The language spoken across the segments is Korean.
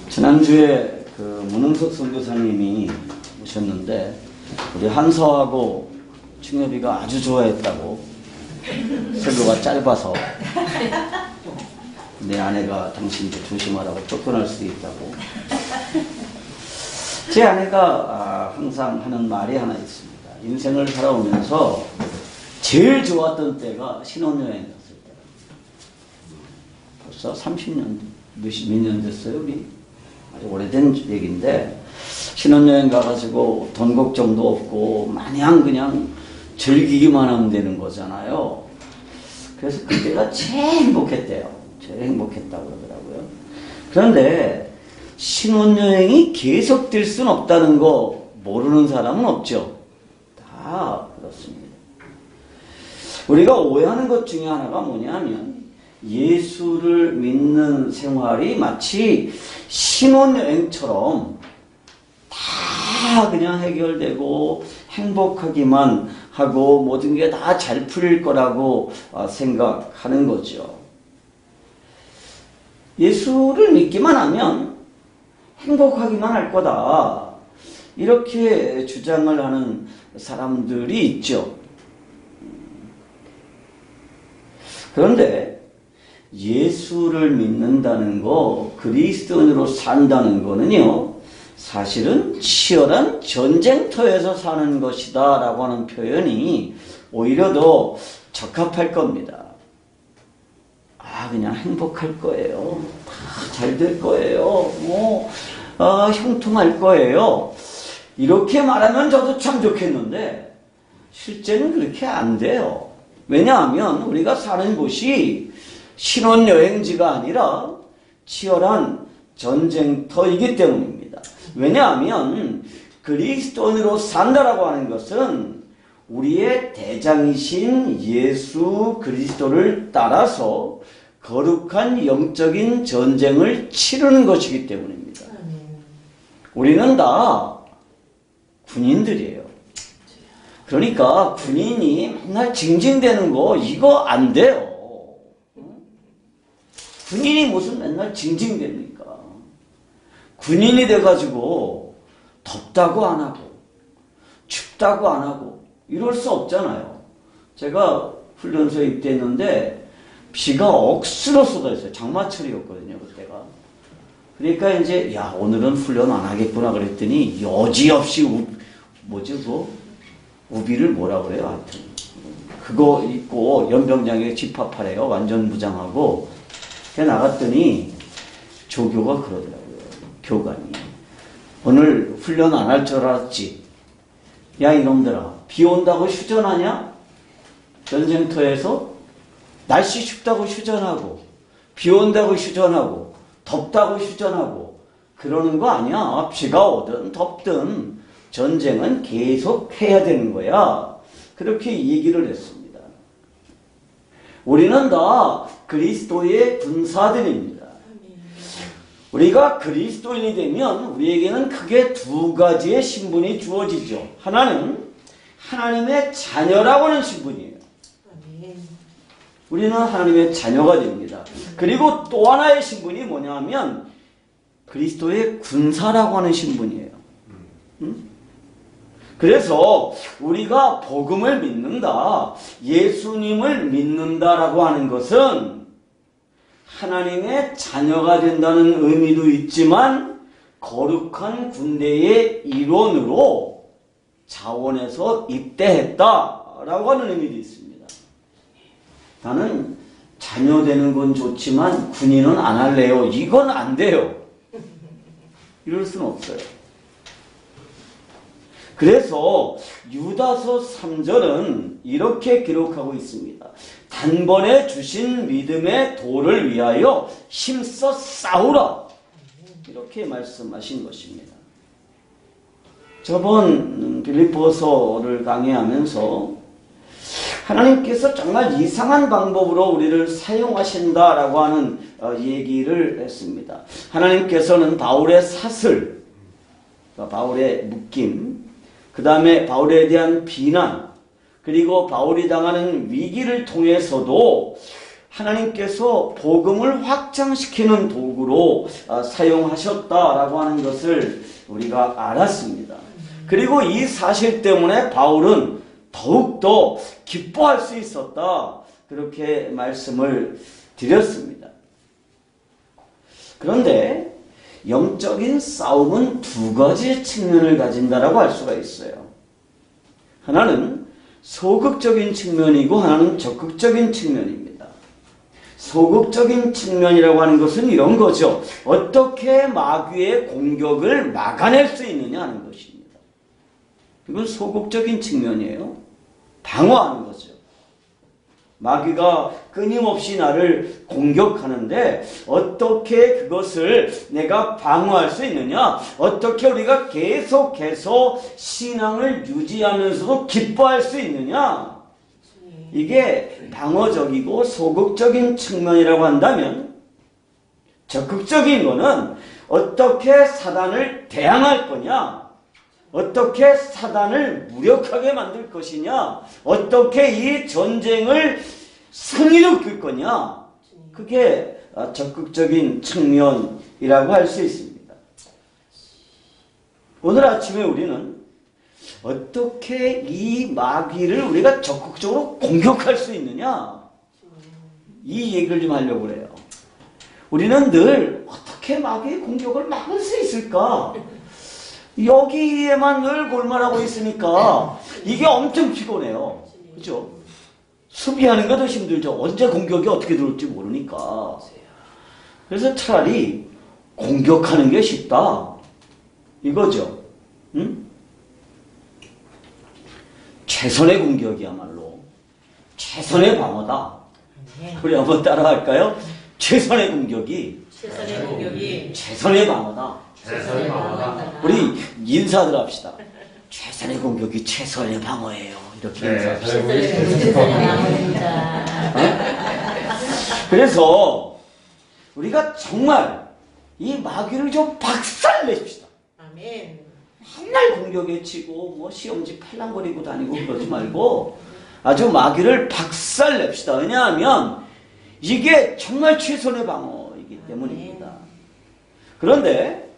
지난주에 그 문흥석 선교사님이 오셨는데 우리 한서하고 충엽이가 아주 좋아했다고. 설교가 짧아서 내 아내가 당신도 조심하라고 쫓겨날 수도 있다고. 제 아내가 항상 하는 말이 하나 있습니다. 인생을 살아오면서 제일 좋았던 때가 신혼여행 갔을 때. 벌써 30년, 몇 년 됐어요 우리? 아주 오래된 얘기인데, 신혼여행 가가지고 돈 걱정도 없고 마냥 그냥 즐기기만 하면 되는 거잖아요. 그래서 그때가 제일 행복했대요. 제일 행복했다고 그러더라고요. 그런데 신혼여행이 계속될 수는 없다는 거 모르는 사람은 없죠. 다 그렇습니다. 우리가 오해하는 것 중에 하나가 뭐냐면, 예수를 믿는 생활이 마치 신혼여행처럼 다 그냥 해결되고 행복하기만 하고 모든 게 다 잘 풀릴 거라고 생각하는 거죠. 예수를 믿기만 하면 행복하기만 할 거다, 이렇게 주장을 하는 사람들이 있죠. 그런데 예수를 믿는다는 거, 그리스도인으로 산다는 거는요, 사실은 치열한 전쟁터에서 사는 것이다 라고 하는 표현이 오히려 더 적합할 겁니다. 그냥 행복할 거예요. 다 잘 될 거예요. 형통할 거예요. 이렇게 말하면 저도 참 좋겠는데 실제는 그렇게 안 돼요. 왜냐하면 우리가 사는 곳이 신혼여행지가 아니라 치열한 전쟁터이기 때문입니다. 왜냐하면 그리스도인으로 산다라고 하는 것은 우리의 대장이신 예수 그리스도를 따라서 거룩한 영적인 전쟁을 치르는 것이기 때문입니다. 우리는 다 군인들이에요. 그러니까 군인이 맨날 징징대는 거 이거 안 돼요. 군인이 무슨 맨날 징징댑니까? 군인이 돼가지고 덥다고 안 하고 춥다고 안 하고 이럴 수 없잖아요. 제가 훈련소에 입대했는데 비가 억수로 쏟아졌어요. 장마철이었거든요, 그때가. 그러니까 이제 오늘은 훈련 안 하겠구나 그랬더니 여지없이 우비를 뭐라 그래요? 하여튼 그거 입고 연병장에 집합하래요. 완전 무장하고. 그래서 나갔더니 조교가 그러더라고요. 교관이. 오늘 훈련 안 할 줄 알았지? 야 이놈들아, 비 온다고 휴전하냐? 전쟁터에서 날씨 춥다고 휴전하고 비 온다고 휴전하고 덥다고 휴전하고 그러는 거 아니야. 비가 오든 덥든 전쟁은 계속 해야 되는 거야. 그렇게 얘기를 했습니다. 우리는 다 그리스도의 군사들입니다. 우리가 그리스도인이 되면 우리에게는 크게 두 가지의 신분이 주어지죠. 하나는 하나님의 자녀라고 하는 신분이에요. 우리는 하나님의 자녀가 됩니다. 그리고 또 하나의 신분이 뭐냐면 그리스도의 군사라고 하는 신분이에요. 그래서 우리가 복음을 믿는다, 예수님을 믿는다라고 하는 것은 하나님의 자녀가 된다는 의미도 있지만 거룩한 군대의 일원으로 자원해서 입대했다라고 하는 의미도 있습니다. 나는 자녀 되는 건 좋지만 군인은 안 할래요. 이건 안 돼요. 이럴 수는 없어요. 그래서 유다서 3절은 이렇게 기록하고 있습니다. 단번에 주신 믿음의 도를 위하여 힘써 싸우라. 이렇게 말씀하신 것입니다. 저번 빌립보서를 강의하면서 하나님께서 정말 이상한 방법으로 우리를 사용하신다라고 하는 얘기를 했습니다. 하나님께서는 바울의 사슬, 바울의 묶임, 그 다음에 바울에 대한 비난, 그리고 바울이 당하는 위기를 통해서도 하나님께서 복음을 확장시키는 도구로 사용하셨다라고 하는 것을 우리가 알았습니다. 그리고 이 사실 때문에 바울은 더욱더 기뻐할 수 있었다. 그렇게 말씀을 드렸습니다. 그런데 영적인 싸움은 두 가지 측면을 가진다라고 할 수가 있어요. 하나는 소극적인 측면이고 하나는 적극적인 측면입니다. 소극적인 측면이라고 하는 것은 이런 거죠. 어떻게 마귀의 공격을 막아낼 수 있느냐 하는 것입니다. 이건 소극적인 측면이에요. 방어하는 거죠. 마귀가 끊임없이 나를 공격하는데 어떻게 그것을 내가 방어할 수 있느냐? 어떻게 우리가 계속해서 신앙을 유지하면서도 기뻐할 수 있느냐? 이게 방어적이고 소극적인 측면이라고 한다면, 적극적인 거는 어떻게 사단을 대항할 거냐? 어떻게 사단을 무력하게 만들 것이냐? 어떻게 이 전쟁을 승리로 이끌 거냐? 그게 적극적인 측면이라고 할 수 있습니다. 오늘 아침에 우리는 어떻게 이 마귀를 우리가 적극적으로 공격할 수 있느냐? 이 얘기를 좀 하려고 그래요. 우리는 늘 어떻게 마귀의 공격을 막을 수 있을까? 여기에만 늘 골몰하고 있으니까 이게 엄청 피곤해요. 그죠? 수비하는 것도 힘들죠. 언제 공격이 어떻게 들어올지 모르니까. 그래서 차라리 공격하는 게 쉽다. 이거죠. 응? 최선의 공격이야말로 최선의 방어다. 우리 한번 따라할까요? 최선의 공격이 최선의 방어다. 최선의 방어다. 우리 인사들 합시다. 최선의 공격이 최선의 방어예요. 이렇게 인사합시다. 최선의 방어입니다. 그래서 우리가 정말 이 마귀를 좀 박살내십시다. 아멘. 맨날 공격에 치고 뭐 시험지 팔랑거리고 다니고 그러지 말고 아주 마귀를 박살냅시다. 왜냐하면 이게 정말 최선의 방어이기 때문입니다. 그런데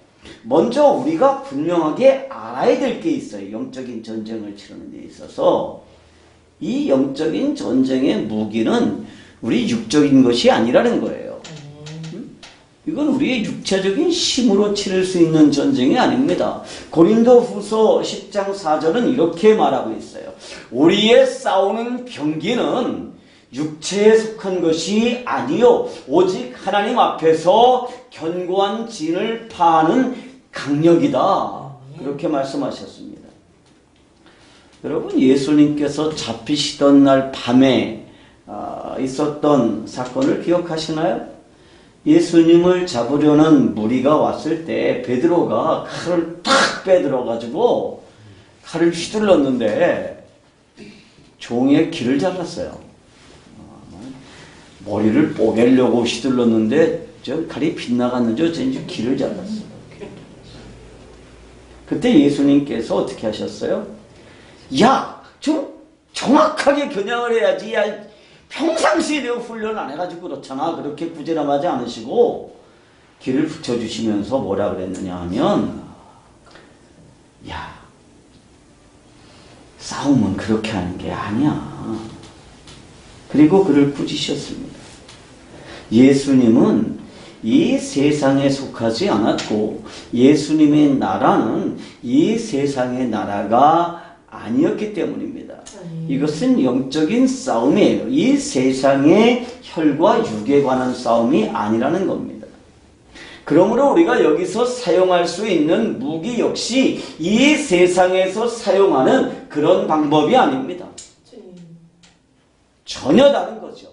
먼저 우리가 분명하게 알아야 될 게 있어요. 영적인 전쟁을 치르는 데 있어서 이 영적인 전쟁의 무기는 우리 육적인 것이 아니라는 거예요. 이건 우리의 육체적인 힘으로 치를 수 있는 전쟁이 아닙니다. 고린도후서 10장 4절은 이렇게 말하고 있어요. 우리의 싸우는 병기는 육체에 속한 것이 아니요 오직 하나님 앞에서 견고한 진을 파하는 강력이다. 그렇게 말씀하셨습니다. 여러분, 예수님께서 잡히시던 날 밤에 있었던 사건을 기억하시나요? 예수님을 잡으려는 무리가 왔을 때 베드로가 칼을 탁 빼들어가지고 칼을 휘둘렀는데 종의 귀를 잘랐어요. 머리를 뽀개려고 휘둘렀는데 저 칼이 빗나갔는지 어쩐지 귀를 잘랐어요. 그때 예수님께서 어떻게 하셨어요? 야, 좀 정확하게 겨냥을 해야지. 야, 평상시에 내가 훈련 안 해가지고 그렇잖아. 그렇게 구제람하지 않으시고 귀를 붙여주시면서 뭐라 그랬느냐 하면, 야, 싸움은 그렇게 하는 게 아니야. 그리고 그를 꾸짖으셨습니다. 예수님은 이 세상에 속하지 않았고 예수님의 나라는 이 세상의 나라가 아니었기 때문입니다. 이것은 영적인 싸움이에요. 이 세상의 혈과 육에 관한 싸움이 아니라는 겁니다. 그러므로 우리가 여기서 사용할 수 있는 무기 역시 이 세상에서 사용하는 그런 방법이 아닙니다. 전혀 다른 거죠.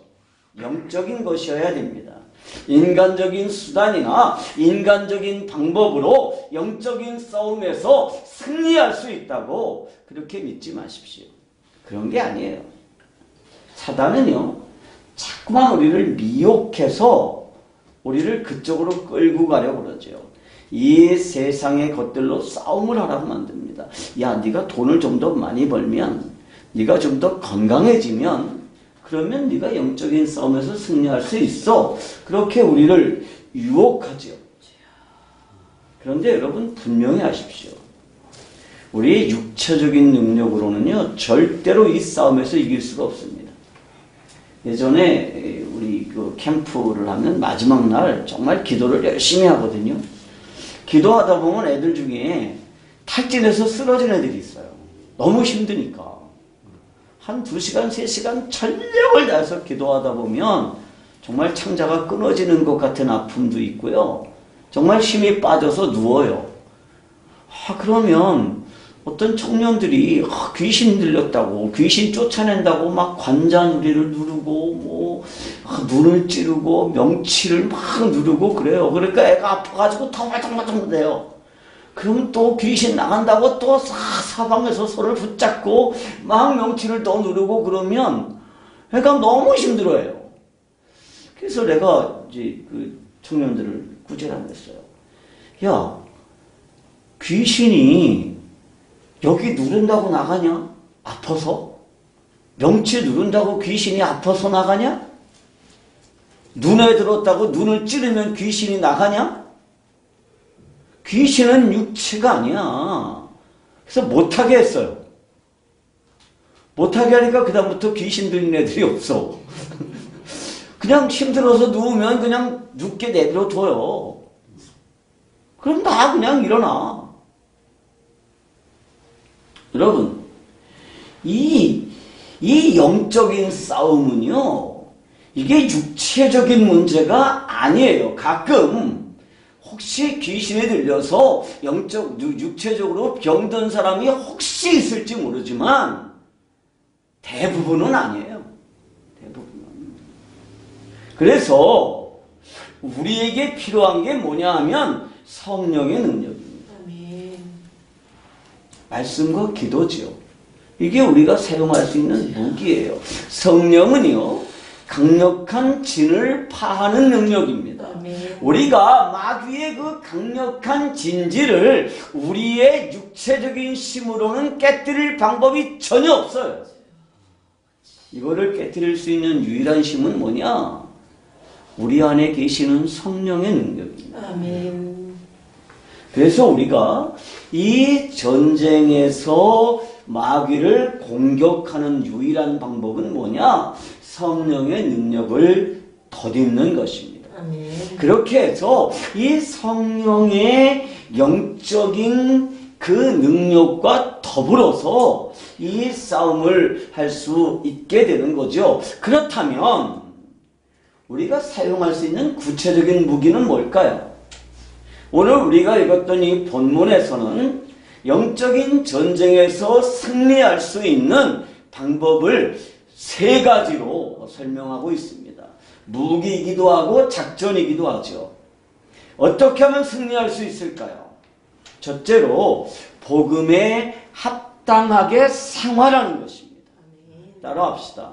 영적인 것이어야 됩니다. 인간적인 수단이나 인간적인 방법으로 영적인 싸움에서 승리할 수 있다고 그렇게 믿지 마십시오. 그런 게 아니에요. 사단은요, 자꾸만 우리를 미혹해서 우리를 그쪽으로 끌고 가려고 그러죠. 이 세상의 것들로 싸움을 하라고 만듭니다. 야, 네가 돈을 좀 더 많이 벌면, 네가 좀 더 건강해지면 그러면 네가 영적인 싸움에서 승리할 수 있어. 그렇게 우리를 유혹하죠. 그런데 여러분 분명히 아십시오. 우리의 육체적인 능력으로는요, 절대로 이 싸움에서 이길 수가 없습니다. 예전에 우리 그 캠프를 하면 마지막 날 정말 기도를 열심히 하거든요. 기도하다 보면 애들 중에 탈진해서 쓰러진 애들이 있어요. 너무 힘드니까. 한 2시간, 3시간 전력을 다해서 기도하다 보면 정말 창자가 끊어지는 것 같은 아픔도 있고요. 정말 힘이 빠져서 누워요. 그러면 어떤 청년들이 귀신 들렸다고, 귀신 쫓아낸다고 막 관자놀이를 누르고, 눈을 찌르고, 명치를 막 누르고 그래요. 그러니까 애가 아파가지고 더 말짱말짱대요. 그럼 또 귀신 나간다고 또 사방에서 서로를 붙잡고 막 명치를 더 누르고 그러면 애가 너무 힘들어해요. 그래서 내가 이제 그 청년들을 구제를 했어요. 야, 귀신이 여기 누른다고 나가냐? 아파서? 명치 누른다고 귀신이 아파서 나가냐? 눈에 들었다고 눈을 찌르면 귀신이 나가냐? 귀신은 육체가 아니야. 그래서 못하게 했어요. 못하게 하니까 그다음부터 귀신 들린 애들이 없어. 그냥 힘들어서 누우면 그냥 눕게 내버려 둬요. 그럼 다 그냥 일어나. 여러분, 이 영적인 싸움은요, 이게 육체적인 문제가 아니에요. 가끔 혹시 귀신에 들려서 육체적으로 병든 사람이 혹시 있을지 모르지만 대부분은 아니에요. 대부분은. 그래서 우리에게 필요한 게 뭐냐 하면 성령의 능력입니다. 말씀과 기도지요. 이게 우리가 사용할 수 있는 무기예요. 성령은요, 강력한 진을 파하는 능력입니다. 우리가 마귀의 그 강력한 진지를 우리의 육체적인 힘으로는 깨뜨릴 방법이 전혀 없어요. 이거를 깨뜨릴 수 있는 유일한 힘은 뭐냐? 우리 안에 계시는 성령의 능력입니다. 아멘. 그래서 우리가 이 전쟁에서 마귀를 공격하는 유일한 방법은 뭐냐? 성령의 능력을 덧입는 것입니다. 아멘. 그렇게 해서 이 성령의 영적인 그 능력과 더불어서 이 싸움을 할 수 있게 되는 거죠. 그렇다면 우리가 사용할 수 있는 구체적인 무기는 뭘까요? 오늘 우리가 읽었던 이 본문에서는 영적인 전쟁에서 승리할 수 있는 방법을 3가지로 설명하고 있습니다. 무기이기도 하고 작전이기도 하죠. 어떻게 하면 승리할 수 있을까요? 첫째로 복음에 합당하게 생활하는 것입니다. 따라합시다.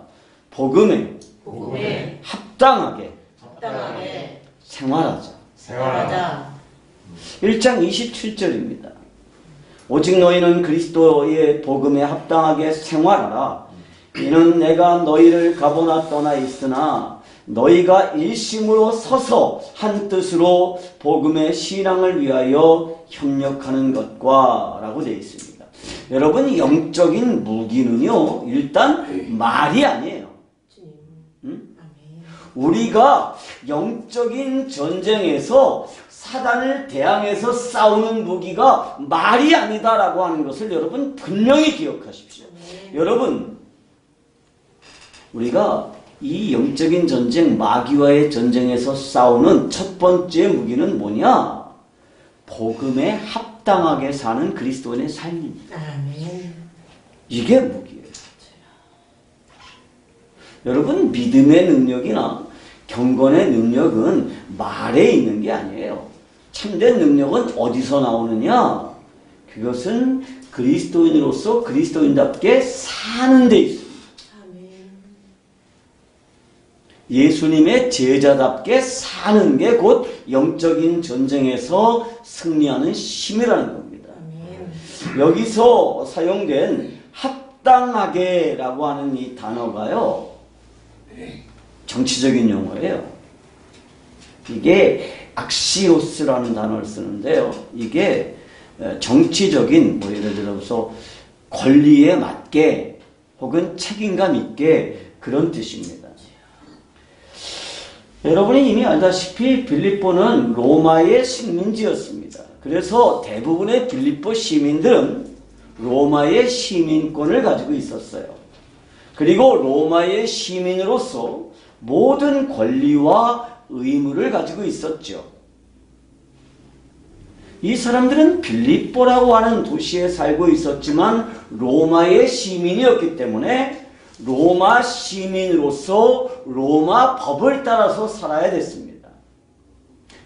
복음에 합당하게 생활하자. 생활하자. 1장 27절입니다. 오직 너희는 그리스도의 복음에 합당하게 생활하라. 이는 내가 너희를 가보나 떠나 있으나 너희가 일심으로 서서 한 뜻으로 복음의 신앙을 위하여 협력하는 것과 라고 되어 있습니다. 여러분, 영적인 무기는요, 일단 말이 아니에요. 우리가 영적인 전쟁에서 사단을 대항해서 싸우는 무기가 말이 아니다라고 하는 것을 여러분 분명히 기억하십시오. 여러분, 우리가 이 영적인 전쟁, 마귀와의 전쟁에서 싸우는 첫 번째 무기는 뭐냐? 복음에 합당하게 사는 그리스도인의 삶입니다. 이게 무기예요. 여러분, 믿음의 능력이나 경건의 능력은 말에 있는 게 아니에요. 참된 능력은 어디서 나오느냐? 그것은 그리스도인으로서 그리스도인답게 사는 데 있습니다. 예수님의 제자답게 사는 게 곧 영적인 전쟁에서 승리하는 힘이라는 겁니다. 여기서 사용된 합당하게라고 하는 이 단어가요, 정치적인 용어예요. 이게 악시오스라는 단어를 쓰는데요. 이게 정치적인 뭐 예를 들어서 권리에 맞게 혹은 책임감 있게 그런 뜻입니다. 여러분이 이미 알다시피 빌립보는 로마의 식민지였습니다. 그래서 대부분의 빌립보 시민들은 로마의 시민권을 가지고 있었어요. 그리고 로마의 시민으로서 모든 권리와 의무를 가지고 있었죠. 이 사람들은 빌립보라고 하는 도시에 살고 있었지만 로마의 시민이었기 때문에 로마 시민으로서 로마 법을 따라서 살아야 됐습니다.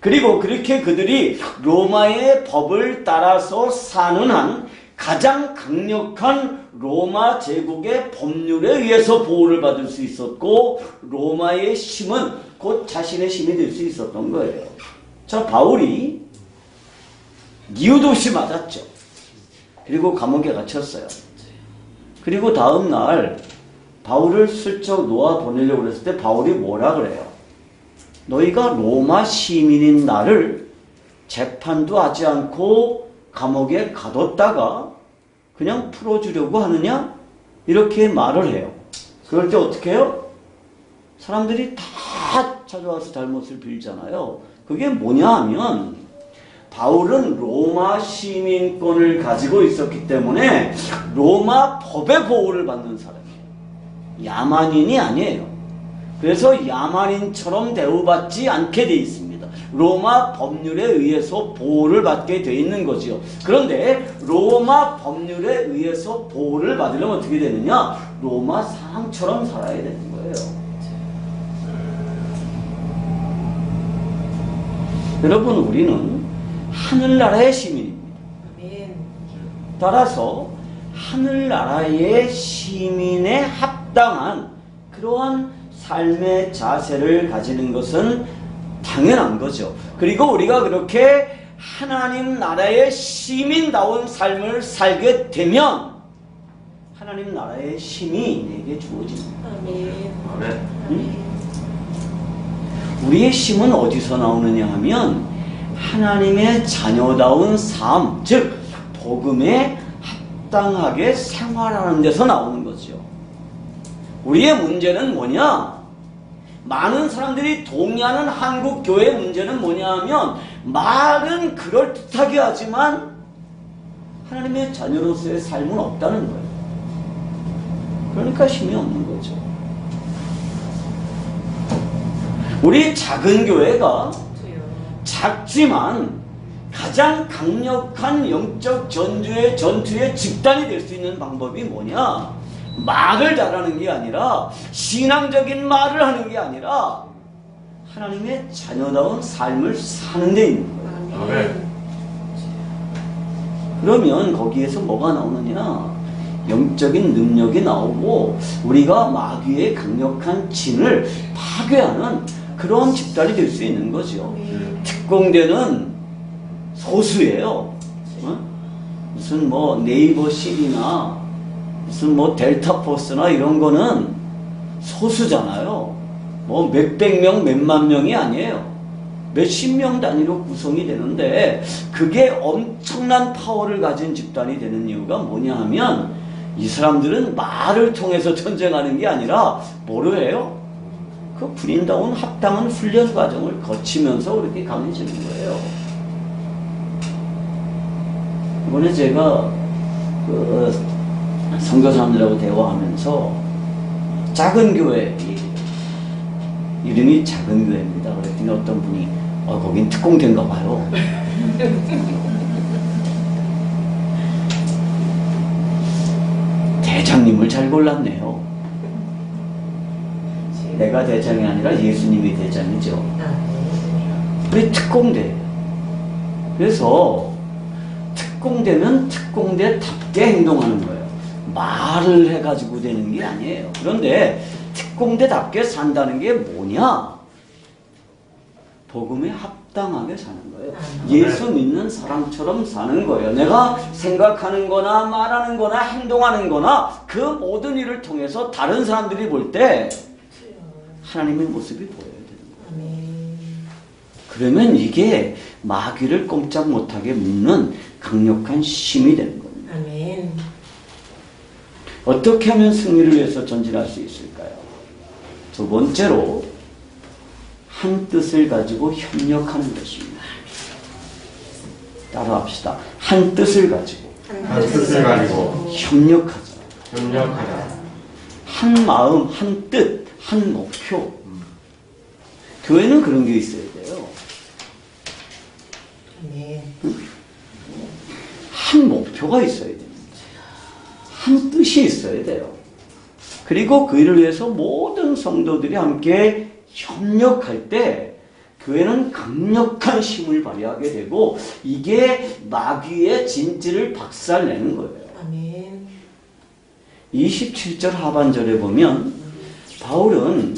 그리고 그렇게 그들이 로마의 법을 따라서 사는 한 가장 강력한 로마 제국의 법률에 의해서 보호를 받을 수 있었고 로마의 힘은 곧 자신의 힘이 될 수 있었던 거예요. 자, 바울이 이유도 없이 맞았죠. 그리고 감옥에 갇혔어요. 그리고 다음 날 바울을 슬쩍 놓아 보내려고 그랬을 때 바울이 뭐라 그래요? 너희가 로마 시민인 나를 재판도 하지 않고 감옥에 가뒀다가 그냥 풀어주려고 하느냐? 이렇게 말을 해요. 그럴 때 어떻게 해요? 사람들이 다 찾아와서 잘못을 빌잖아요. 그게 뭐냐 하면 바울은 로마 시민권을 가지고 있었기 때문에 로마 법의 보호를 받는 사람이에요. 야만인이 아니에요. 그래서 야만인처럼 대우받지 않게 돼 있습니다. 로마 법률에 의해서 보호를 받게 돼 있는 거지요. 그런데 로마 법률에 의해서 보호를 받으려면 어떻게 되느냐? 로마 사람처럼 살아야 되는 거예요. 여러분, 우리는 하늘나라의 시민입니다. 따라서 하늘나라의 시민에 합당한 그러한 삶의 자세를 가지는 것은 당연한 거죠. 그리고 우리가 그렇게 하나님 나라의 시민다운 삶을 살게 되면 하나님 나라의 힘이 내게 주어집니다. 아멘. 응? 우리의 힘은 어디서 나오느냐 하면 하나님의 자녀다운 삶, 즉 복음에 합당하게 생활하는 데서 나오는 거죠. 우리의 문제는 뭐냐? 많은 사람들이 동의하는 한국 교회의 문제는 뭐냐 하면 말은 그럴듯하게 하지만 하나님의 자녀로서의 삶은 없다는 거예요. 그러니까 힘이 없는 거죠. 우리 작은 교회가 작지만 가장 강력한 영적 전투의 집단이 될 수 있는 방법이 뭐냐? 말을 잘하는 게 아니라 신앙적인 말을 하는 게 아니라 하나님의 자녀다운 삶을 사는 데 있는 거예요. 아멘. 그러면 거기에서 뭐가 나오느냐? 영적인 능력이 나오고 우리가 마귀의 강력한 진을 파괴하는 그런 집단이 될 수 있는 거죠. 특공대는 소수예요. 무슨 뭐 네이버 CD나 무슨 뭐 델타 포스나 이런 거는 소수잖아요. 뭐 몇백 명, 몇만 명이 아니에요. 몇십 명 단위로 구성이 되는데 그게 엄청난 파워를 가진 집단이 되는 이유가 뭐냐 하면 이 사람들은 말을 통해서 전쟁하는 게 아니라 뭐로 해요? 그 군인다운 합당한 훈련 과정을 거치면서 그렇게 강해지는 거예요. 이번에 제가 선교사님들하고 대화하면서 작은 교회, 이름이 작은 교회입니다. 그랬더니 어떤 분이 거긴 특공대인가 봐요. 대장님을 잘 골랐네요. 내가 대장이 아니라 예수님이 대장이죠. 우리 특공대. 그래서 특공대면 특공대답게 행동하는 거예요. 말을 해가지고 되는 게 아니에요. 그런데 특공대답게 산다는 게 뭐냐? 복음에 합당하게 사는 거예요. 예수 믿는 사람처럼 사는 거예요. 내가 생각하는 거나 말하는 거나 행동하는 거나 그 모든 일을 통해서 다른 사람들이 볼 때 하나님의 모습이 보여야 되는 거예요. 아멘. 그러면 이게 마귀를 꼼짝 못하게 묶는 강력한 힘이 되는 겁니다. 아멘. 어떻게 하면 승리를 위해서 전진할 수 있을까요? 두 번째로 한 뜻을 가지고 협력하는 것입니다. 따라합시다. 한 뜻을 가지고 한 뜻을 가지고 협력하자. 협력하자. 한 마음, 한 뜻, 한 목표. 교회는 그런 게 있어야 돼요. 아멘. 한 목표가 있어야 됩니다. 한 뜻이 있어야 돼요. 그리고 그 일을 위해서 모든 성도들이 함께 협력할 때 교회는 강력한 힘을 발휘하게 되고 이게 마귀의 진지를 박살내는 거예요. 아멘. 27절 하반절에 보면 바울은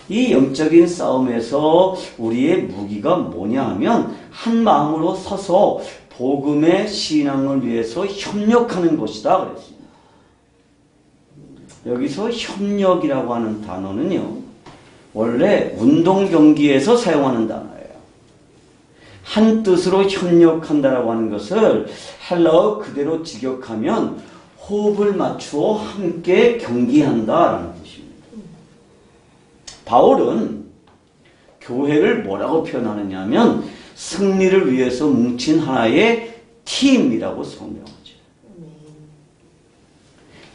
이 영적인 싸움에서 우리의 무기가 뭐냐 하면 한 마음으로 서서 복음의 신앙을 위해서 협력하는 것이다 그랬습니다. 여기서 협력이라고 하는 단어는요, 원래 운동 경기에서 사용하는 단어예요. 한 뜻으로 협력한다라고 하는 것을 헬라어 그대로 직역하면 호흡을 맞추어 함께 경기한다라는 뜻입니다. 바울은 교회를 뭐라고 표현하느냐 하면 승리를 위해서 뭉친 하나의 팀이라고 설명하죠.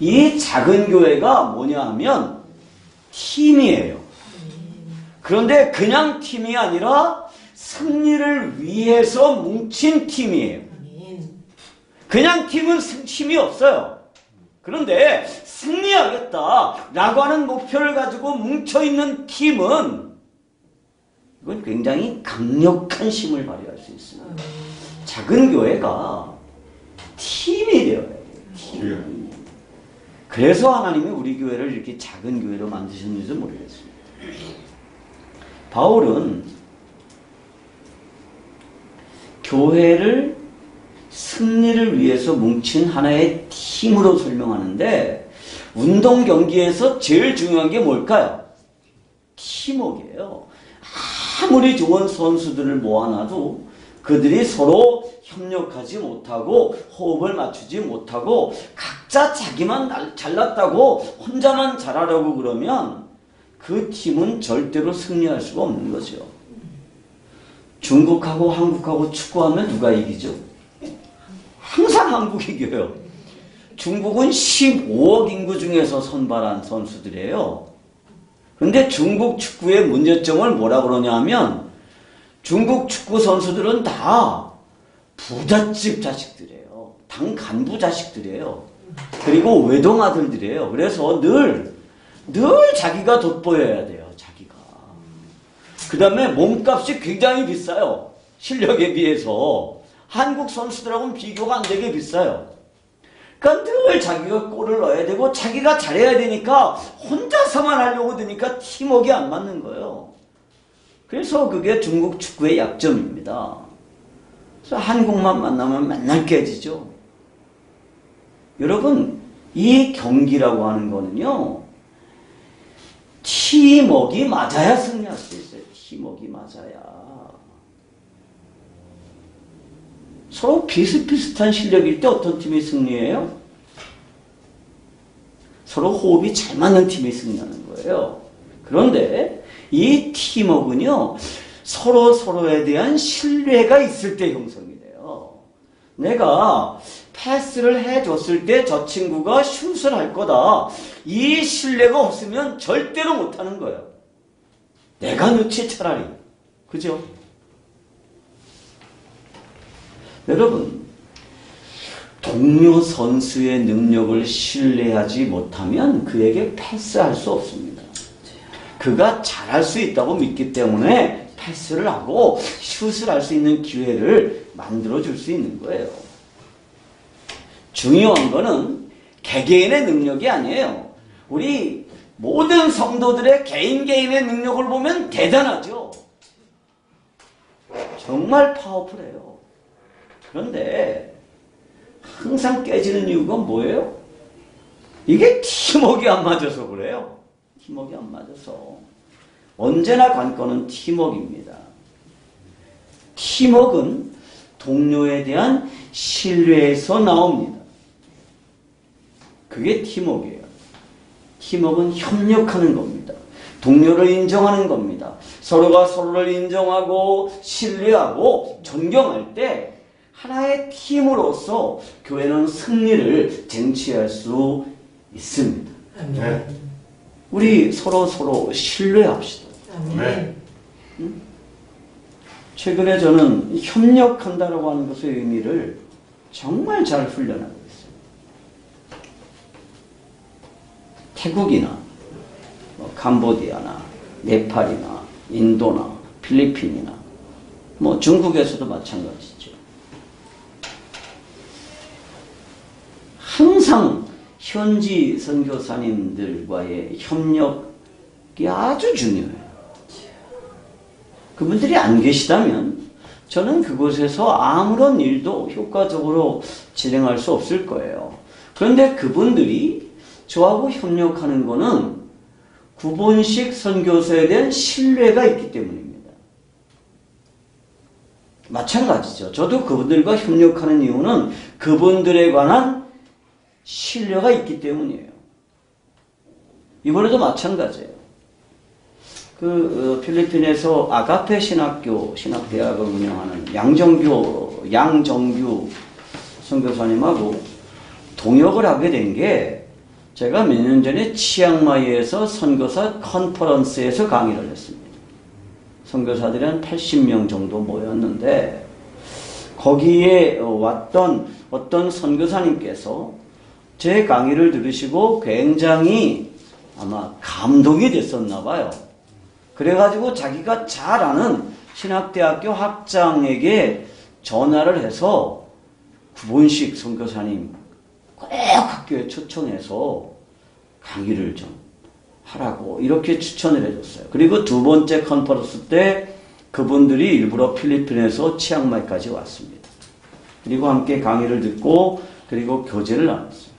이 작은 교회가 뭐냐 하면 팀이에요. 그런데 그냥 팀이 아니라 승리를 위해서 뭉친 팀이에요. 그냥 팀은 힘이 없어요. 그런데 승리하겠다라고 하는 목표를 가지고 뭉쳐있는 팀은 이건 굉장히 강력한 힘을 발휘할 수 있습니다. 작은 교회가 팀이 되어야 돼요. 그래서 하나님이 우리 교회를 이렇게 작은 교회로 만드셨는지 모르겠습니다. 바울은 교회를 승리를 위해서 뭉친 하나의 팀으로 설명하는데 운동 경기에서 제일 중요한 게 뭘까요? 팀워크예요. 아무리 좋은 선수들을 모아놔도 그들이 서로 협력하지 못하고 호흡을 맞추지 못하고 각자 자기만 잘났다고 혼자만 잘하려고 그러면 그 팀은 절대로 승리할 수가 없는 거죠. 중국하고 한국하고 축구하면 누가 이기죠? 항상 한국이 이겨요. 중국은 15억 인구 중에서 선발한 선수들이에요. 그런데 중국 축구의 문제점을 뭐라 그러냐 하면 중국 축구 선수들은 다 부잣집 자식들이에요. 당 간부 자식들이에요. 그리고 외동아들들이에요. 그래서 늘 자기가 돋보여야 돼요. 자기가. 그 다음에 몸값이 굉장히 비싸요. 실력에 비해서. 한국 선수들하고는 비교가 안 되게 비싸요. 그러니까 늘 자기가 골을 넣어야 되고 자기가 잘해야 되니까 혼자서만 하려고 드니까 팀워크가 안 맞는 거예요. 그래서 그게 중국 축구의 약점입니다. 그래서 한국만 만나면 맨날 깨지죠. 여러분, 이 경기라고 하는 거는요, 팀워크가 맞아야 승리할 수 있어요. 팀워크가 맞아야. 서로 비슷비슷한 실력일 때 어떤 팀이 승리해요? 서로 호흡이 잘 맞는 팀이 승리하는 거예요. 그런데 이 팀워크는요, 서로에 대한 신뢰가 있을 때 형성이 돼요. 내가 패스를 해줬을 때 저 친구가 슛을 할 거다. 이 신뢰가 없으면 절대로 못하는 거예요. 내가 넣지 차라리. 그죠? 여러분, 동료 선수의 능력을 신뢰하지 못하면 그에게 패스할 수 없습니다. 그가 잘할 수 있다고 믿기 때문에 패스를 하고 슛을 할 수 있는 기회를 만들어줄 수 있는 거예요. 중요한 거는 개개인의 능력이 아니에요. 우리 모든 성도들의 개인의 능력을 보면 대단하죠. 정말 파워풀해요. 그런데 항상 깨지는 이유가 뭐예요? 이게 팀워크가 안 맞아서 그래요. 팀워크가 안 맞아서. 언제나 관건은 팀워크입니다. 팀워크는 동료에 대한 신뢰에서 나옵니다. 그게 팀워크예요. 팀워크는 협력하는 겁니다. 동료를 인정하는 겁니다. 서로가 서로를 인정하고 신뢰하고 존경할 때 하나의 팀으로서 교회는 승리를 쟁취할 수 있습니다. 네. 우리 서로 신뢰합시다. 네. 최근에 저는 협력한다라고 하는 것의 의미를 정말 잘 훈련하고 있어요. 태국이나 캄보디아나 네팔이나 인도나 필리핀이나 중국에서도 마찬가지죠. 항상 현지 선교사님들과의 협력이 아주 중요해요. 그분들이 안 계시다면 저는 그곳에서 아무런 일도 효과적으로 진행할 수 없을 거예요. 그런데 그분들이 저하고 협력하는 거는 구본식 선교사에 대한 신뢰가 있기 때문입니다. 마찬가지죠. 저도 그분들과 협력하는 이유는 그분들에 관한 신뢰가 있기 때문이에요. 이번에도 마찬가지예요. 필리핀에서 아가페 신학대학을 운영하는 양정규 선교사님하고 동역을 하게 된 게 제가 몇 년 전에 치앙마이에서 선교사 컨퍼런스에서 강의를 했습니다. 선교사들이 한 80명 정도 모였는데 거기에 왔던 어떤 선교사님께서 제 강의를 들으시고 굉장히 아마 감동이 됐었나 봐요. 그래가지고 자기가 잘 아는 신학대학교 학장에게 전화를 해서 구본식 선교사님 꼭 학교에 초청해서 강의를 좀 하라고 이렇게 추천을 해줬어요. 그리고 두 번째 컨퍼런스 때 그분들이 일부러 필리핀에서 치앙마이까지 왔습니다. 그리고 함께 강의를 듣고 그리고 교제를 나눴어요.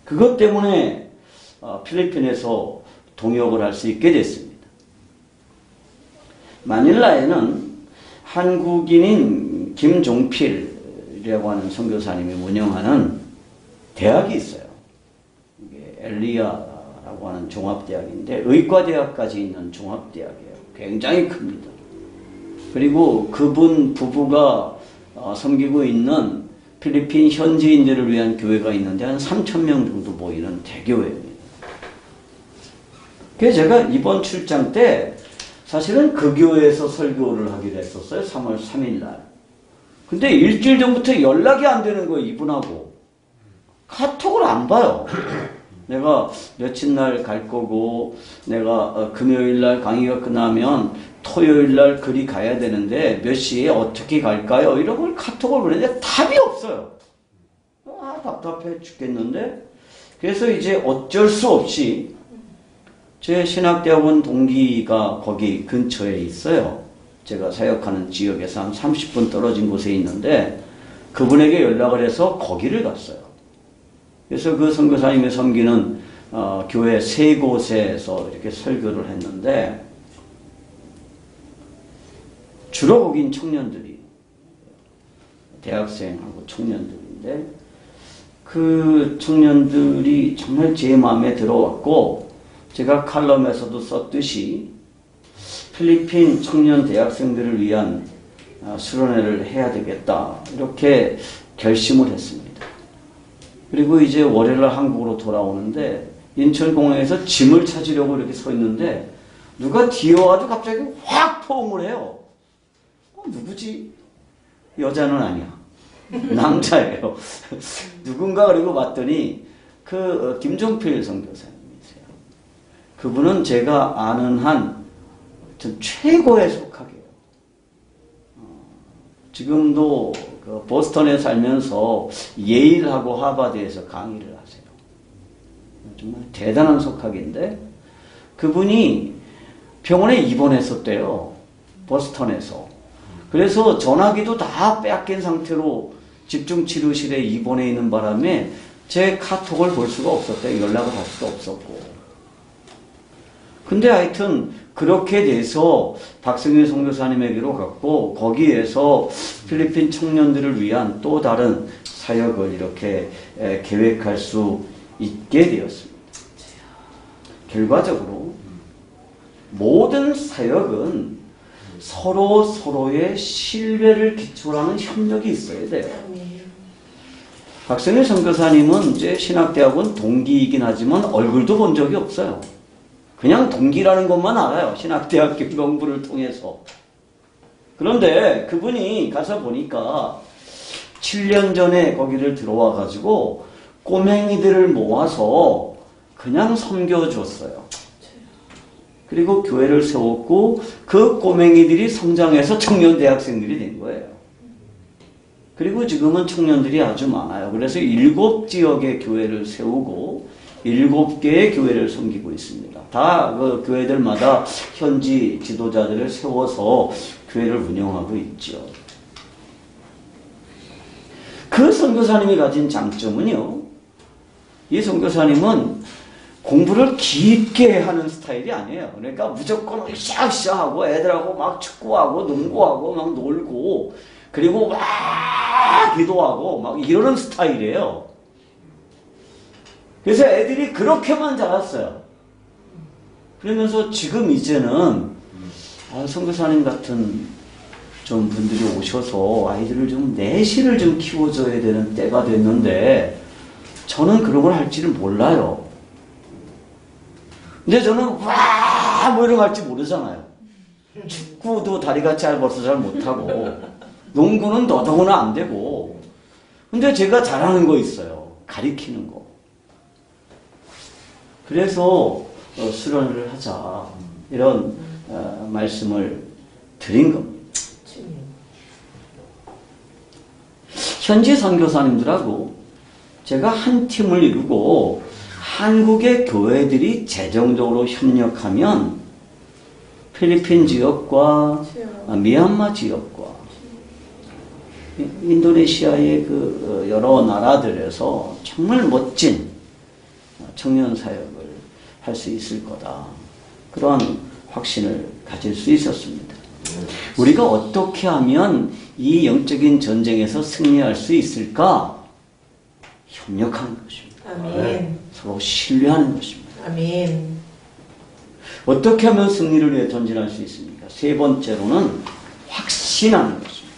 그것 때문에 필리핀에서 동역을 할 수 있게 됐습니다. 마닐라에는 한국인인 김종필이라고 하는 선교사님이 운영하는 대학이 있어요. 이게 엘리아라고 하는 종합대학인데 의과대학까지 있는 종합대학이에요. 굉장히 큽니다. 그리고 그분 부부가 섬기고 있는 필리핀 현지인들을 위한 교회가 있는데 한 3,000명 정도 모이는 대교회입니다. 그래서 제가 이번 출장 때 사실은 그 교회에서 설교를 하기로 했었어요. 3월 3일 날. 근데 일주일 전부터 연락이 안 되는 거예요. 이분하고. 카톡을 안 봐요. 내가 며칠 날 갈 거고 내가 금요일 날 강의가 끝나면 토요일 날 글이 가야 되는데 몇 시에 어떻게 갈까요? 이런 걸 카톡을 보내는데 답이 없어요. 답답해 죽겠는데. 그래서 이제 어쩔 수 없이 제 신학대학원 동기가 거기 근처에 있어요. 제가 사역하는 지역에서 한 30분 떨어진 곳에 있는데 그분에게 연락을 해서 거기를 갔어요. 그래서 그 선교사님이 섬기는 교회 세 곳에서 이렇게 설교를 했는데 주로 거긴 청년들이 대학생하고 청년들인데 그 청년들이 정말 제 마음에 들어왔고 제가 칼럼에서도 썼듯이 필리핀 청년 대학생들을 위한 수련회를 해야 되겠다 이렇게 결심을 했습니다. 그리고 이제 월요일날 한국으로 돌아오는데 인천공항에서 짐을 찾으려고 이렇게 서 있는데 누가 뒤에 와가지고 갑자기 확 포옹을 해요. 누구지? 여자는 아니야. 남자예요. 누군가 그리고 봤더니 그 김종필 선교사님이세요. 그분은 제가 아는 한 최고의 속학이에요. 지금도 그 보스턴에 살면서 예일하고 하버드에서 강의를 하세요. 정말 대단한 속학인데 그분이 병원에 입원했었대요. 보스턴에서. 그래서 전화기도 다 빼앗긴 상태로 집중치료실에 입원해 있는 바람에 제 카톡을 볼 수가 없었대요. 연락을 할 수도 없었고. 근데 하여튼 그렇게 돼서 박승일 선교사님에게로 갔고 거기에서 필리핀 청년들을 위한 또 다른 사역을 이렇게 계획할 수 있게 되었습니다. 결과적으로 모든 사역은 서로의 신뢰를 기초로 하는 협력이 있어야 돼요. 박승일 선교사님은 이제 신학대학원 동기이긴 하지만 얼굴도 본 적이 없어요. 그냥 동기라는 것만 알아요. 신학대학교 명부를 통해서. 그런데 그분이 가서 보니까 7년 전에 거기를 들어와 가지고 꼬맹이들을 모아서 그냥 섬겨줬어요. 그리고 교회를 세웠고 그 꼬맹이들이 성장해서 청년 대학생들이 된 거예요. 그리고 지금은 청년들이 아주 많아요. 그래서 7지역의 교회를 세우고 7개의 교회를 섬기고 있습니다. 다 그 교회들마다 현지 지도자들을 세워서 교회를 운영하고 있죠. 그 선교사님이 가진 장점은요. 이 선교사님은 공부를 깊게 하는 스타일이 아니에요. 그러니까 무조건 으쌰으쌰하고 애들하고 막 축구하고 농구하고 막 놀고 그리고 막 기도하고 막 이러는 스타일이에요. 그래서 애들이 그렇게만 자랐어요. 그러면서 지금 이제는 선교사님 같은 좀 분들이 오셔서 아이들을 좀 내실을 좀 키워줘야 되는 때가 됐는데 저는 그런 걸 할지를 몰라요. 근데 저는 뭐 이런 거 할지 모르잖아요. 축구도 다리가 짧아서 잘 못하고 농구는 더더구나 안 되고 근데 제가 잘하는 거 있어요. 가리키는 거. 그래서 수련을 하자 이런 말씀을 드린 겁니다. 현지 선교사님들하고 제가 한 팀을 이루고 한국의 교회들이 재정적으로 협력하면 필리핀 지역과 미얀마 지역과 인도네시아의 그 여러 나라들에서 정말 멋진 청년 사역을 할 수 있을 거다. 그런 확신을 가질 수 있었습니다. 우리가 어떻게 하면 이 영적인 전쟁에서 승리할 수 있을까? 협력하는 것입니다. 아멘. 서로 신뢰하는 것입니다. 아멘. 어떻게 하면 승리를 위해 전진할 수 있습니까? 세 번째로는 확신하는 것입니다.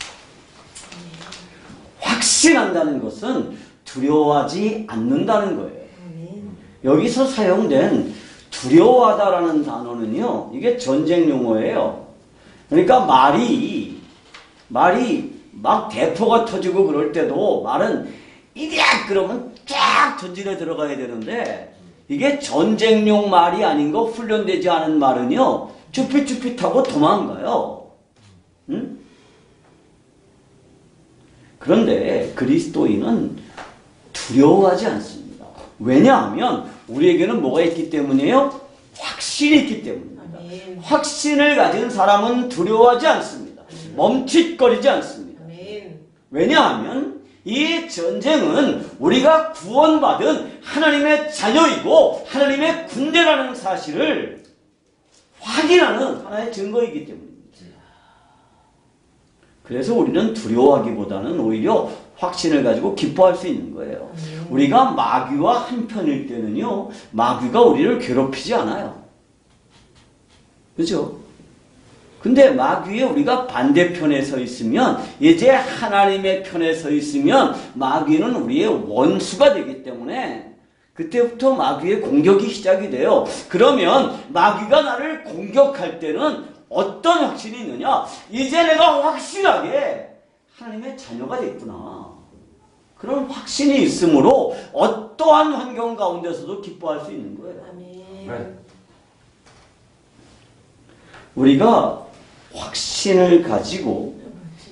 확신한다는 것은 두려워하지 않는다는 거예요. 여기서 사용된 두려워하다라는 단어는요, 이게 전쟁 용어예요. 그러니까 말이 막 대포가 터지고 그럴 때도 말은 이리야 그러면 쫙 전진에 들어가야 되는데 이게 전쟁용 말이 아닌 거 훈련되지 않은 말은요 쭈삣쭈삣하고 도망가요. 응? 그런데 그리스도인은 두려워하지 않습니다. 왜냐하면 우리에게는 뭐가 있기 때문이에요? 확신이 있기 때문입니다. 아멘. 확신을 가진 사람은 두려워하지 않습니다. 멈칫거리지 않습니다. 아멘. 왜냐하면 이 전쟁은 우리가 구원받은 하나님의 자녀이고 하나님의 군대라는 사실을 확인하는 하나의 증거이기 때문입니다. 그래서 우리는 두려워하기보다는 오히려 확신을 가지고 기뻐할 수 있는 거예요. 우리가 마귀와 한편일 때는요, 마귀가 우리를 괴롭히지 않아요. 그죠? 근데 마귀에 우리가 반대편에 서 있으면, 이제 하나님의 편에 서 있으면 마귀는 우리의 원수가 되기 때문에 그때부터 마귀의 공격이 시작이 돼요. 그러면 마귀가 나를 공격할 때는 어떤 확신이 있느냐? 이제 내가 확실하게 하나님의 자녀가 됐구나. 그런 확신이 있으므로 어떠한 환경 가운데서도 기뻐할 수 있는 거예요. 아멘. 우리가 확신을 가지고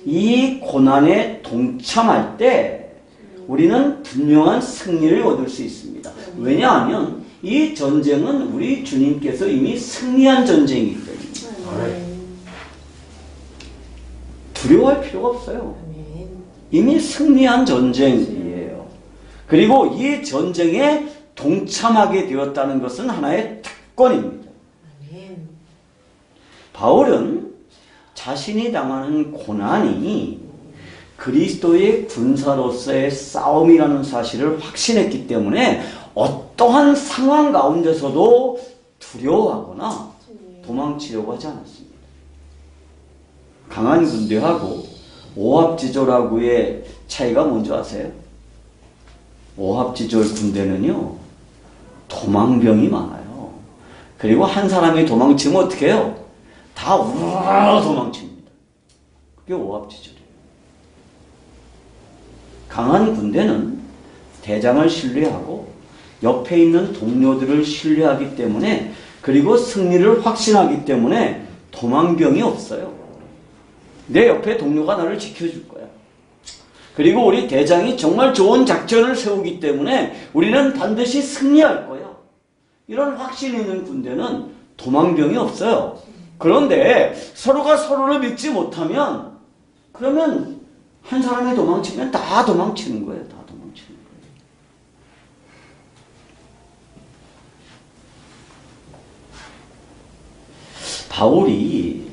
이 고난에 동참할 때 우리는 분명한 승리를 얻을 수 있습니다. 왜냐하면 이 전쟁은 우리 주님께서 이미 승리한 전쟁이기 때문에 두려워할 필요가 없어요. 이미 승리한 전쟁이에요. 그리고 이 전쟁에 동참하게 되었다는 것은 하나의 특권입니다. 바울은 자신이 당하는 고난이 그리스도의 군사로서의 싸움이라는 사실을 확신했기 때문에 어떠한 상황 가운데서도 두려워하거나 도망치려고 하지 않았습니다. 강한 군대하고 오합지졸하고의 차이가 뭔지 아세요? 오합지졸 군대는요, 도망병이 많아요. 그리고 한 사람이 도망치면 어떻게 해요? 다 우르르 도망칩니다. 그게 오합지졸이에요. 강한 군대는 대장을 신뢰하고 옆에 있는 동료들을 신뢰하기 때문에, 그리고 승리를 확신하기 때문에 도망병이 없어요. 내 옆에 동료가 나를 지켜줄 거야. 그리고 우리 대장이 정말 좋은 작전을 세우기 때문에 우리는 반드시 승리할 거야. 이런 확신이 있는 군대는 도망병이 없어요. 그런데 서로가 서로를 믿지 못하면, 그러면 한 사람이 도망치면 다 도망치는 거예요. 다 도망치는 거예요. 바울이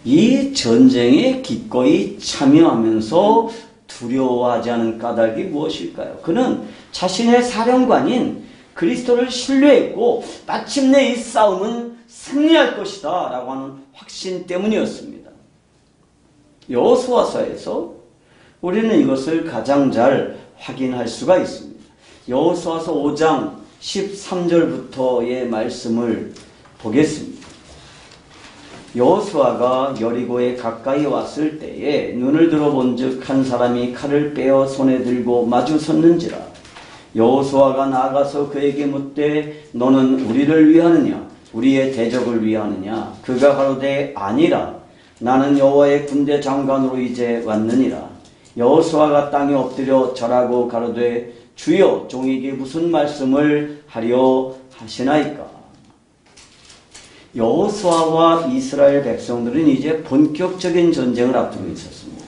이 전쟁에 기꺼이 참여하면서 두려워하지 않은 까닭이 무엇일까요? 그는 자신의 사령관인 그리스도를 신뢰했고 마침내 이 싸움은 승리할 것이다 라고 하는 확신 때문이었습니다. 여호수아서에서 우리는 이것을 가장 잘 확인할 수가 있습니다. 여호수아서 5장 13절부터의 말씀을 보겠습니다. 여호수아가 여리고에 가까이 왔을 때에 눈을 들어본즉 한 사람이 칼을 빼어 손에 들고 마주 섰는지라. 여호수아가 나아가서 그에게 묻되 너는 우리를 위하느냐 우리의 대적을 위하느냐. 그가 가로되 아니라 나는 여호와의 군대 장관으로 이제 왔느니라. 여호수아가 땅에 엎드려 절하고 가로되 주여 종에게 무슨 말씀을 하려 하시나이까. 여호수아와 이스라엘 백성들은 이제 본격적인 전쟁을 앞두고 있었습니다.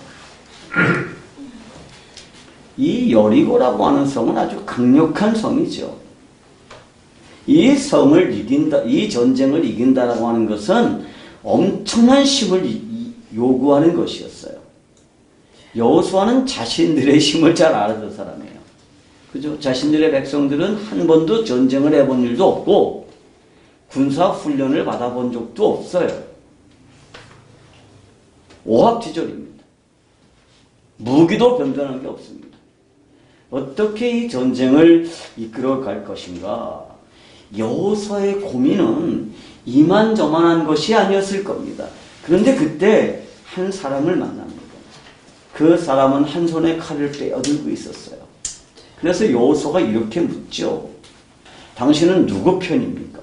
이 여리고라고 하는 성은 아주 강력한 성이죠. 이 성을 이긴다, 이 전쟁을 이긴다라고 하는 것은 엄청난 힘을 요구하는 것이었어요. 여호수아는 자신들의 힘을 잘 알았던 사람이에요. 그죠? 자신들의 백성들은 한 번도 전쟁을 해본 일도 없고 군사 훈련을 받아본 적도 없어요. 오합지졸입니다. 무기도 변변한 게 없습니다. 어떻게 이 전쟁을 이끌어갈 것인가? 여호수아의 고민은 이만저만한 것이 아니었을 겁니다. 그런데 그때 한 사람을 만납니다. 그 사람은 한 손에 칼을 빼어들고 있었어요. 그래서 여호수아가 이렇게 묻죠. 당신은 누구 편입니까?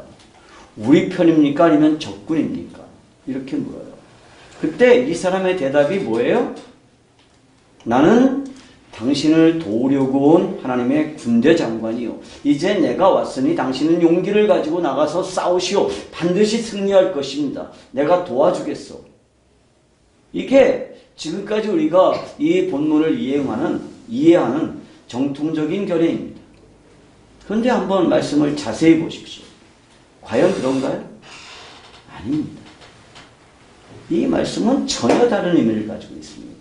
우리 편입니까? 아니면 적군입니까? 이렇게 물어요. 그때 이 사람의 대답이 뭐예요? 나는 당신을 도우려고 온 하나님의 군대 장관이요. 이제 내가 왔으니 당신은 용기를 가지고 나가서 싸우시오. 반드시 승리할 것입니다. 내가 도와주겠어. 이게 지금까지 우리가 이 본문을 이해하는 정통적인 견해입니다. 그런데 한번 말씀을 자세히 보십시오. 과연 그런가요? 아닙니다. 이 말씀은 전혀 다른 의미를 가지고 있습니다.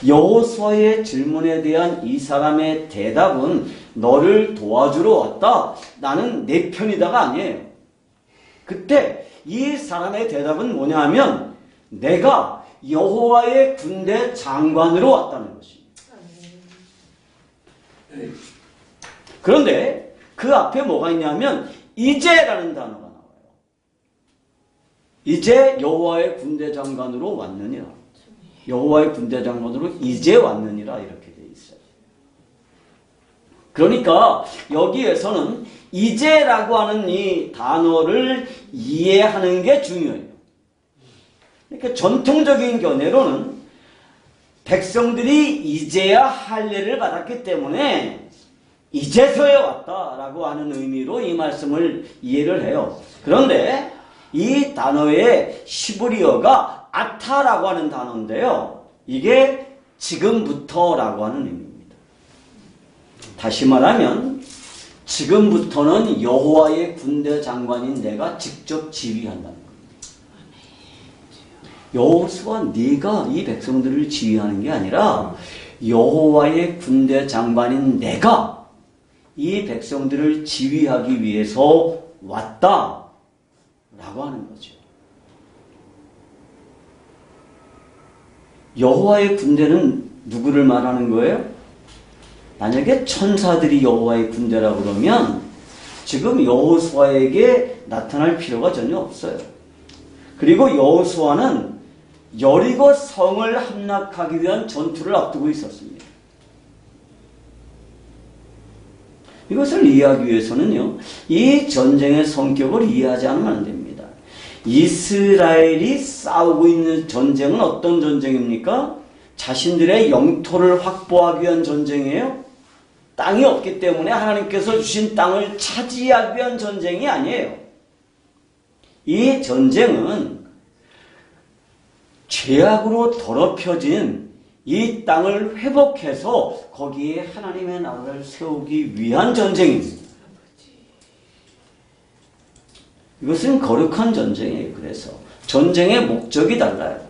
여호수아의 질문에 대한 이 사람의 대답은 너를 도와주러 왔다. 나는 내 편이다가 아니에요. 그때 이 사람의 대답은 뭐냐 하면 내가 여호와의 군대 장관으로 왔다는 것입니다. 그런데 그 앞에 뭐가 있냐면 이제라는 단어가 나와요. 이제 여호와의 군대 장관으로 왔느니라. 여호와의 군대 장관으로 이제 왔느니라 이렇게 되어 있어요. 그러니까 여기에서는 이제라고 하는 이 단어를 이해하는 게 중요해요. 그러니까 전통적인 견해로는 백성들이 이제야 할례를 받았기 때문에 이제서야 왔다라고 하는 의미로 이 말씀을 이해를 해요. 그런데 이 단어의 시브리어가 아타라고 하는 단어인데요. 이게 지금부터라고 하는 의미입니다. 다시 말하면 지금부터는 여호와의 군대 장관인 내가 직접 지휘한다는 겁니다. 여호수아 네가 이 백성들을 지휘하는 게 아니라 여호와의 군대 장관인 내가 이 백성들을 지휘하기 위해서 왔다 라고 하는 거죠. 여호와의 군대는 누구를 말하는 거예요? 만약에 천사들이 여호와의 군대라고 그러면 지금 여호수아에게 나타날 필요가 전혀 없어요. 그리고 여호수아는 여리고 성을 함락하기 위한 전투를 앞두고 있었습니다. 이것을 이해하기 위해서는요, 이 전쟁의 성격을 이해하지 않으면 안 됩니다. 이스라엘이 싸우고 있는 전쟁은 어떤 전쟁입니까? 자신들의 영토를 확보하기 위한 전쟁이에요. 땅이 없기 때문에 하나님께서 주신 땅을 차지하기 위한 전쟁이 아니에요. 이 전쟁은 죄악으로 더럽혀진 이 땅을 회복해서 거기에 하나님의 나라를 세우기 위한 전쟁입니다. 이것은 거룩한 전쟁이에요. 그래서 전쟁의 목적이 달라요.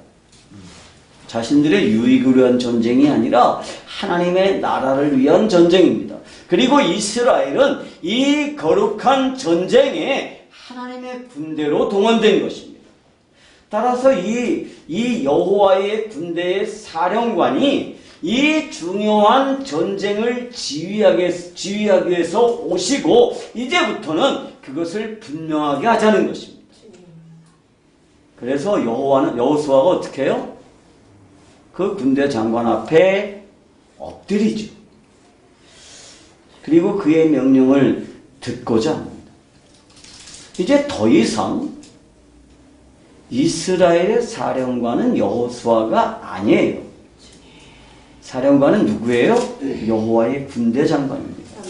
자신들의 유익을 위한 전쟁이 아니라 하나님의 나라를 위한 전쟁입니다. 그리고 이스라엘은 이 거룩한 전쟁에 하나님의 군대로 동원된 것입니다. 따라서 이 여호와의 군대의 사령관이 이 중요한 전쟁을 지휘하기 위해서 오시고 이제부터는 그것을 분명하게 하자는 것입니다. 그래서 여호수아가 어떻게 해요? 그 군대 장관 앞에 엎드리죠. 그리고 그의 명령을 듣고자 합니다. 이제 더 이상 이스라엘의 사령관은 여호수아가 아니에요. 사령관은 누구예요? 여호와의 군대 장관입니다.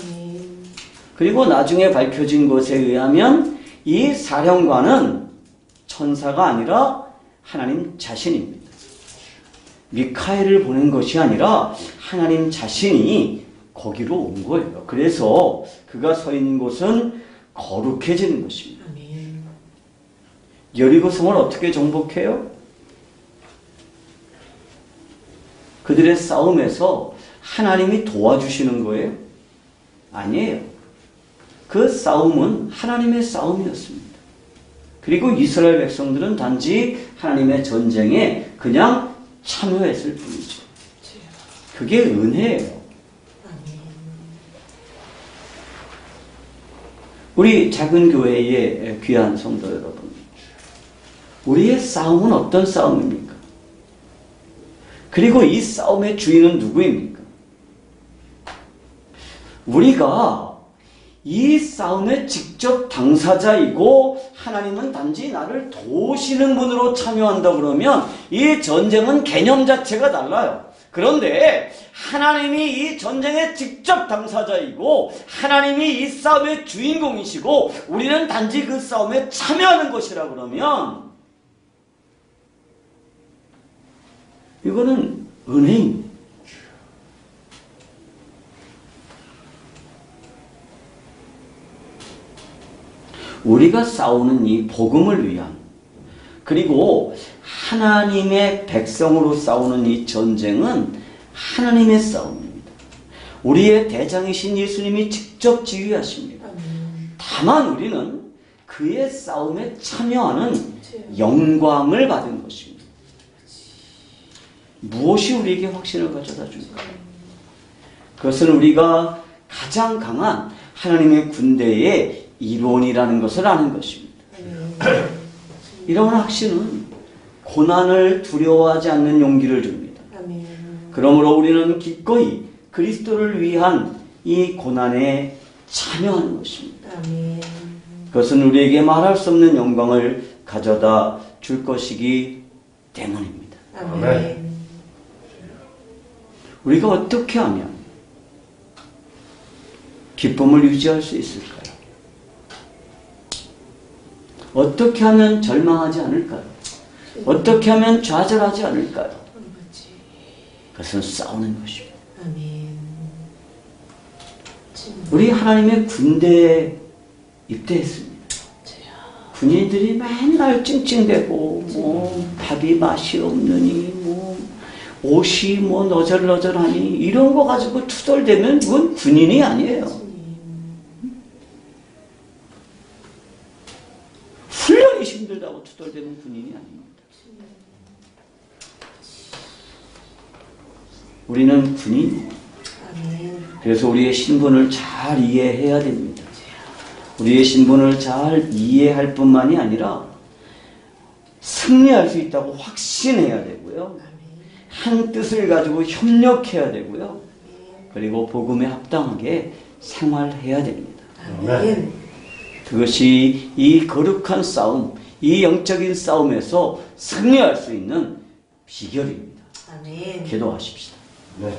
그리고 나중에 밝혀진 것에 의하면 이 사령관은 천사가 아니라 하나님 자신입니다. 미카엘을 보낸 것이 아니라 하나님 자신이 거기로 온 거예요. 그래서 그가 서 있는 곳은 거룩해지는 것입니다. 여리고 성을 어떻게 정복해요? 그들의 싸움에서 하나님이 도와주시는 거예요? 아니에요. 그 싸움은 하나님의 싸움이었습니다. 그리고 이스라엘 백성들은 단지 하나님의 전쟁에 그냥 참여했을 뿐이죠. 그게 은혜예요. 우리 작은 교회의 귀한 성도 여러분, 우리의 싸움은 어떤 싸움입니까? 그리고 이 싸움의 주인은 누구입니까? 우리가 이 싸움의 직접 당사자이고 하나님은 단지 나를 도우시는 분으로 참여한다 그러면 이 전쟁은 개념 자체가 달라요. 그런데 하나님이 이 전쟁의 직접 당사자이고 하나님이 이 싸움의 주인공이시고 우리는 단지 그 싸움에 참여하는 것이라 그러면 이거는 은혜입니다. 우리가 싸우는 이 복음을 위한 그리고 하나님의 백성으로 싸우는 이 전쟁은 하나님의 싸움입니다. 우리의 대장이신 예수님이 직접 지휘하십니다. 다만 우리는 그의 싸움에 참여하는 영광을 받은 것입니다. 무엇이 우리에게 확신을 가져다 줄까요? 그것은 우리가 가장 강한 하나님의 군대의 일원이라는 것을 아는 것입니다. 이런 확신은 고난을 두려워하지 않는 용기를 줍니다. 그러므로 우리는 기꺼이 그리스도를 위한 이 고난에 참여하는 것입니다. 그것은 우리에게 말할 수 없는 영광을 가져다 줄 것이기 때문입니다. 우리가 어떻게 하면 기쁨을 유지할 수 있을까요? 어떻게 하면 절망하지 않을까요? 어떻게 하면 좌절하지 않을까요? 그것은 싸우는 것입니다. 우리 하나님의 군대에 입대했습니다. 군인들이 맨날 찡찡대고 뭐 밥이 맛이 없느니 뭐 옷이 뭐 너절너절하니 이런 거 가지고 투덜대면 그건 군인이 아니에요. 훈련이 힘들다고 투덜대는 군인이 아닙니다. 우리는 군인이에요. 아멘. 그래서 우리의 신분을 잘 이해해야 됩니다. 우리의 신분을 잘 이해할 뿐만이 아니라 승리할 수 있다고 확신해야 되고요. 한 뜻을 가지고 협력해야 되고요. 그리고 복음에 합당하게 생활해야 됩니다. 아멘. 그것이 이 거룩한 싸움, 이 영적인 싸움에서 승리할 수 있는 비결입니다. 아멘. 기도하십시다. 네.